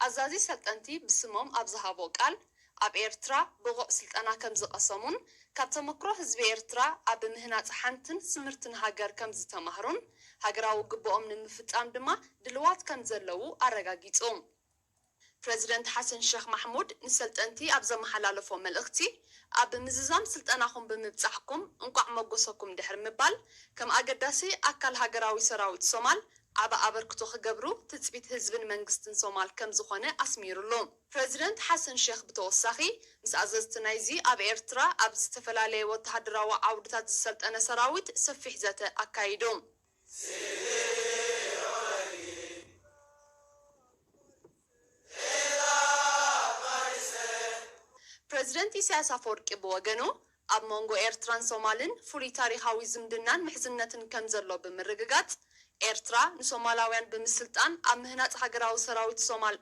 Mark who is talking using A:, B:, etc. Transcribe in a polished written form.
A: አዛዚ ሰልጠንቲ ብስሞም አብዝሃቦ ቃል አብ ኤርትራ ብቑዕ ስልጠና ከም ዝቀሰሙን ካብ ተመክሮ ህዝቢ ኤርትራ አብ ምህናፅ ሓንትን ስምርትን ሃገር ከም ዝተማህሩን ሃገራዊ ግብኦም ንምፍፃም ድማ ድልዋት ከም ዘለዉ አረጋጊጹ ፕሬዚደንት ሓሰን ሼክ ማሕሙድ ንሰልጠንቲ ኣብ ዘመሓላለፎ መልእኽቲ ኣብ ምዝዛም ስልጠናኹም ብምብፃሕኩም እንቋዕ መጎሰኩም ድሕር ምባል ከም አገዳሲ ኣካል ሃገራዊ ሰራዊት ሶማል ዓበ ኣበርክቶ ክገብሩ ትፅቢት ህዝብን መንግስትን ሶማል ከም ዝኾነ ኣስሚሩሉ ፕሬዚደንት ሓሰን ሼክ ብተወሳኺ ምስ ኣዘዝቲ ናይዚ ኣብ ኤርትራ ኣብ ዝተፈላለየ ወተሃደራዊ ዓውድታት ዝሰልጠነ ሰራዊት ሰፊሕ ዘተ ኣካይዱ ፕሬዚደንት ኢሳያስ አፈወርቂ ብወገኑ ኣብ መንጎ ኤርትራን ሶማልን ፍሉይ ታሪኻዊ ዝምድናን ምሕዝነትን ከም ዘሎ ብምርግጋጽ ኤርትራ ንሶማላውያን ብምስልጣን ኣብ ምህናፅ ሃገራዊ ሰራዊት ሶማል